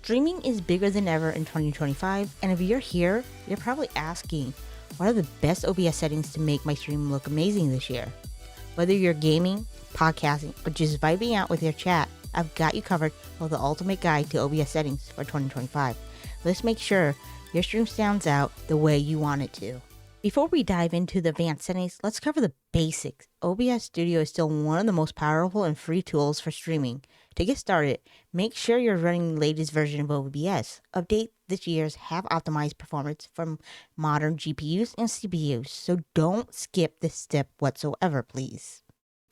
Streaming is bigger than ever in 2025, and if you're here, you're probably asking, what are the best OBS settings to make my stream look amazing this year? Whether you're gaming, podcasting, or just vibing out with your chat, I've got you covered with the ultimate guide to OBS settings for 2025. Let's make sure your stream stands out the way you want it to. Before we dive into the advanced settings, let's cover the basics. OBS Studio is still one of the most powerful and free tools for streaming. To get started, make sure you're running the latest version of OBS. Update this year's have optimized performance from modern GPUs and CPUs, so don't skip this step whatsoever, please.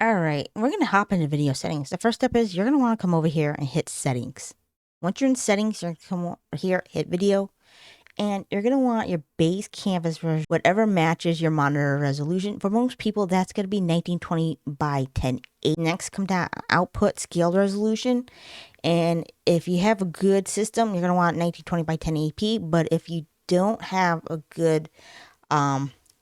Alright, we're going to hop into video settings. The first step is you're going to want to come over here and hit settings. Once you're in settings, you're going to come over here, hit video, and you're going to want your base canvas version, whatever matches your monitor resolution. For most people, that's going to be 1920 by 1080. Next, come down output scale resolution. And if you have a good system, you're going to want 1920 by 1080p. But if you don't have a good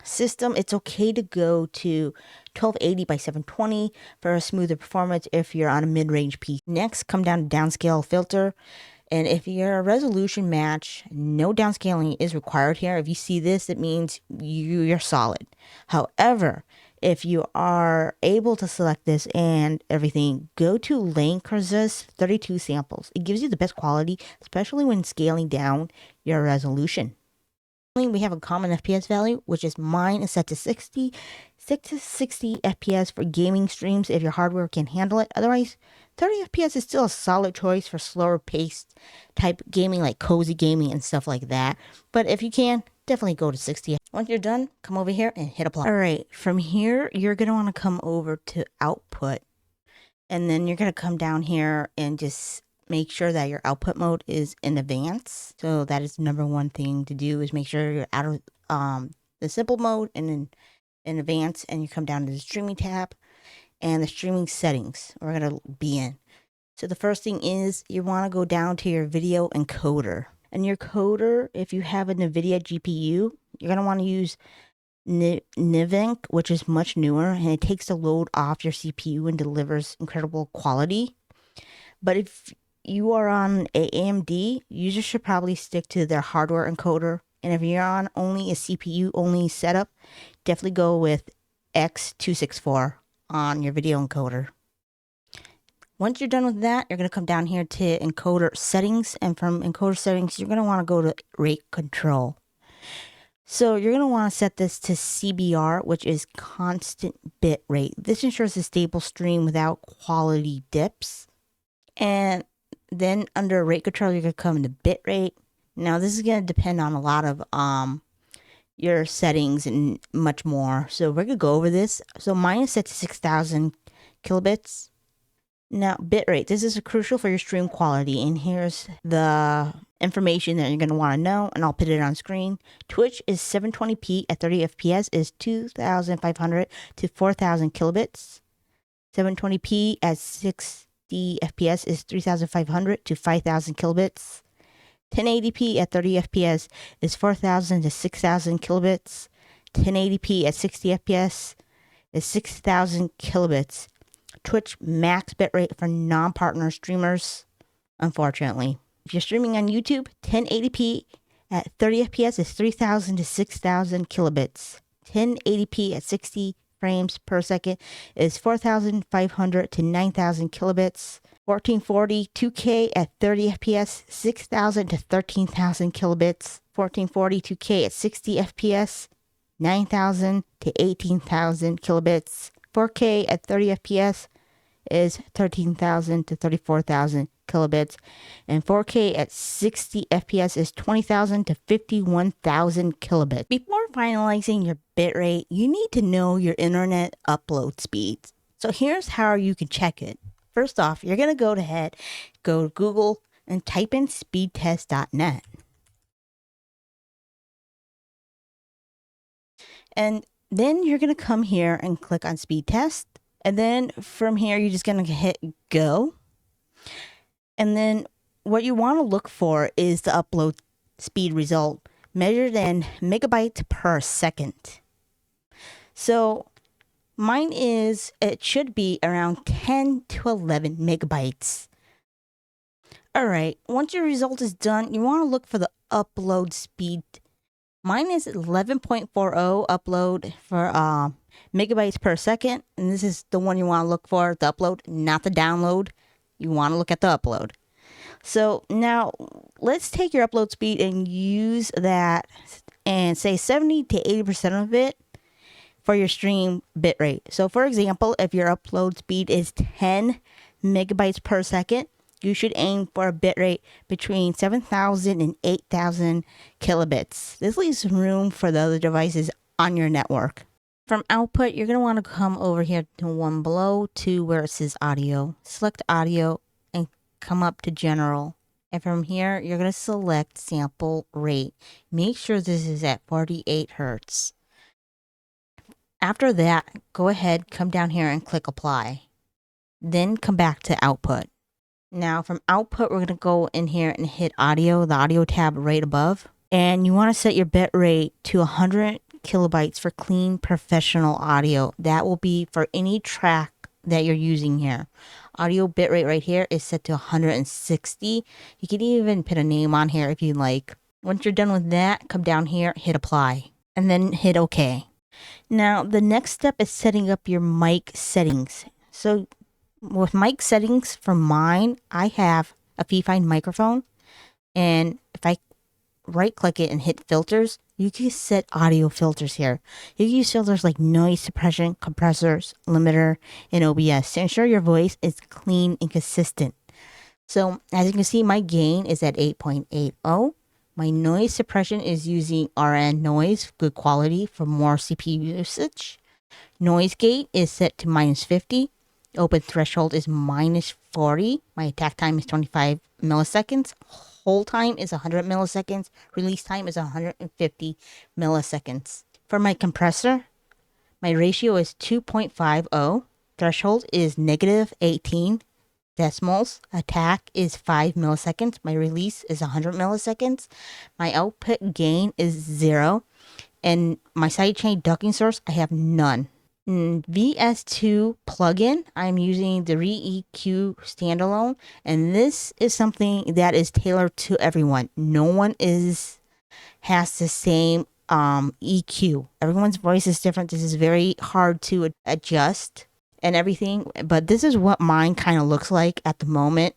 system, it's okay to go to 1280 by 720 for a smoother performance if you're on a mid-range PC. Next, come down to downscale filter. And if you're a resolution match, no downscaling is required here. If you see this, it means you're solid. However, if you are able to select this and everything, go to lane resist 32 samples. It gives you the best quality, especially when scaling down your resolution. We have a common FPS value, which is mine is set to 60 FPS for gaming streams if your hardware can handle it. Otherwise, 30 FPS is still a solid choice for slower paced type gaming like cozy gaming and stuff like that. But if you can, definitely go to 60. Once you're done, come over here and hit apply. Alright, from here, you're going to want to come over to output. And then you're going to come down here and just make sure that your output mode is in advance. So that is the number one thing to do, is make sure you're out of the simple mode and in advance, and you come down to the streaming tab and the streaming settings we're going to be in. So the first thing is you want to go down to your video encoder. And your coder, if you have a NVIDIA GPU, you're going to want to use NVENC, which is much newer, and it takes the load off your CPU and delivers incredible quality. But if you are on AMD, users should probably stick to their hardware encoder. And if you're on only a CPU only setup, definitely go with X264 on your video encoder. Once you're done with that, you're going to come down here to encoder settings, and from encoder settings, you're going to want to go to rate control. So you're going to want to set this to CBR, which is constant bit rate. This ensures a stable stream without quality dips. And then under rate control, you're going to come into bit rate. Now this is going to depend on a lot of your settings and much more. So we're going to go over this. So mine is set to 6,000 kilobits. Now bitrate, this is crucial for your stream quality, and here's the information that you're going to want to know, and I'll put it on screen. Twitch is 720p at 30 FPS is 2,500 to 4,000 kilobits. 720p at 60 FPS is 3,500 to 5,000 kilobits. 1080p at 30 FPS is 4,000 to 6,000 kilobits. 1080p at 60 FPS is 6,000 kilobits. Twitch max bitrate for non-partner streamers, unfortunately. If you're streaming on YouTube, 1080p at 30 FPS is 3,000 to 6,000 kilobits. 1080p at 60 frames per second is 4,500 to 9,000 kilobits. 1440 2K at 30 FPS, 6,000 to 13,000 kilobits. 1440 2K at 60 FPS, 9,000 to 18,000 kilobits. 4K at 30 FPS is 13,000 to 34,000 kilobits. And 4K at 60 FPS is 20,000 to 51,000 kilobits. Before finalizing your bitrate, you need to know your internet upload speeds. So here's how you can check it. First off, you're going to go to Google and type in speedtest.net. And then you're going to come here and click on speed test. And then from here, you're just going to hit go. And then what you want to look for is the upload speed result measured in megabytes per second. So mine it should be around 10 to 11 megabytes. Alright, once your result is done, you want to look for the upload speed. Mine is 11.40 upload for megabytes per second, and this is the one you want to look for, the upload, not the download. You want to look at the upload. So now let's take your upload speed and use that and say 70 to 80% of it for your stream bitrate. So for example, if your upload speed is 10 megabytes per second, you should aim for a bitrate between 7,000 and 8,000 kilobits. This leaves room for the other devices on your network. From output, you're going to want to come over here to one below to where it says audio. Select audio and come up to general. And from here, you're going to select sample rate. Make sure this is at 48 Hertz. After that, go ahead, come down here and click apply. Then come back to output. Now from output, we're going to go in here and hit audio, the audio tab right above. And you want to set your bit rate to 100 kilobytes for clean professional audio. That will be for any track that you're using here. Audio bitrate right here is set to 160. You can even put a name on here if you like. Once you're done with that, come down here, hit apply, and then hit OK. Now the next step is setting up your mic settings. So with mic settings for mine, I have a Fifine microphone, and if I right click it and hit filters, you can set audio filters here. You can use filters like noise suppression, compressors, limiter, and OBS to ensure your voice is clean and consistent. So as you can see, my gain is at 8.80. My noise suppression is using RN noise, good quality for more CPU usage. Noise gate is set to -50. Open threshold is -40. My attack time is 25 milliseconds. Hold time is 100 milliseconds. Release time is 150 milliseconds. For my compressor, my ratio is 2.50. Threshold is -18 decimals. Attack is 5 milliseconds. My release is 100 milliseconds. My output gain is 0. And my sidechain ducking source, I have none. VS2 plugin, I'm using the Re-EQ standalone, and this is something that is tailored to everyone. No one has the same EQ. Everyone's voice is different. This is very hard to adjust and everything, but this is what mine kind of looks like at the moment.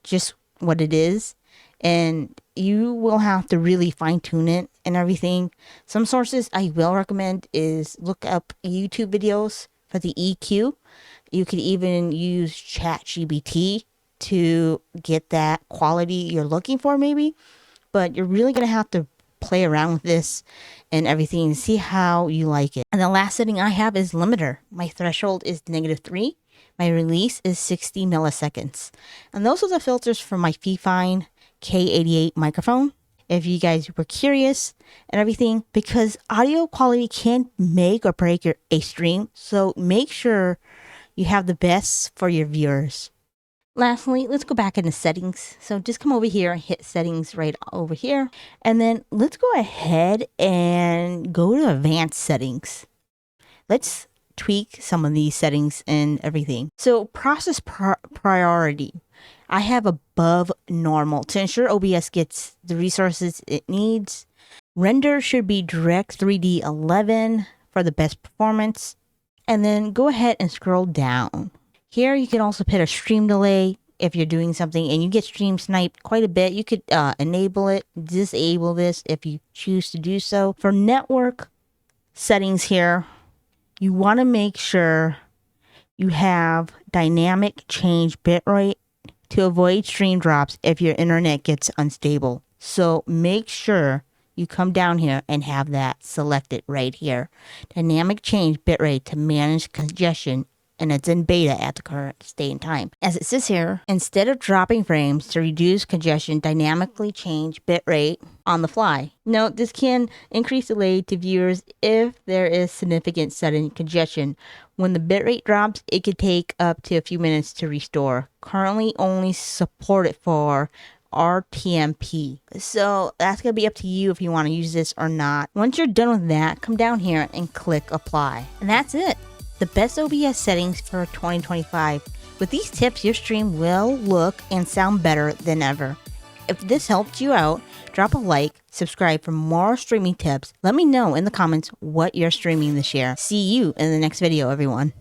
Just what it is, and you will have to really fine tune it and everything. Some sources I will recommend is look up YouTube videos for the EQ. You could even use ChatGPT to get that quality you're looking for maybe, but you're really going to have to play around with this and everything and see how you like it. And the last setting I have is limiter. My threshold is -3. My release is 60 milliseconds. And those are the filters for my Fifine K88 microphone. If you guys were curious and everything, because audio quality can make or break a stream. So make sure you have the best for your viewers. Lastly, let's go back into settings. So just come over here and hit settings right over here. And then let's go ahead and go to advanced settings. Let's tweak some of these settings and everything. So process priority, I have above normal to ensure OBS gets the resources it needs. Render should be direct 3D 11 for the best performance. And then go ahead and scroll down. Here you can also put a stream delay if you're doing something and you get stream sniped quite a bit. You could enable it, disable this if you choose to do so. For network settings here, you want to make sure you have dynamic change bitrate to avoid stream drops if your internet gets unstable. So make sure you come down here and have that selected right here. Dynamic change bitrate to manage congestion, and it's in beta at the current state and time. As it says here, instead of dropping frames to reduce congestion, dynamically change bitrate on the fly. Note, this can increase delay to viewers if there is significant sudden congestion. When the bitrate drops, it could take up to a few minutes to restore. Currently only supported for RTMP. So that's going to be up to you if you want to use this or not. Once you're done with that, come down here and click apply. And that's it. The best OBS settings for 2025. With these tips, your stream will look and sound better than ever. If this helped you out, drop a like, subscribe for more streaming tips. Let me know in the comments what you're streaming this year. See you in the next video, everyone.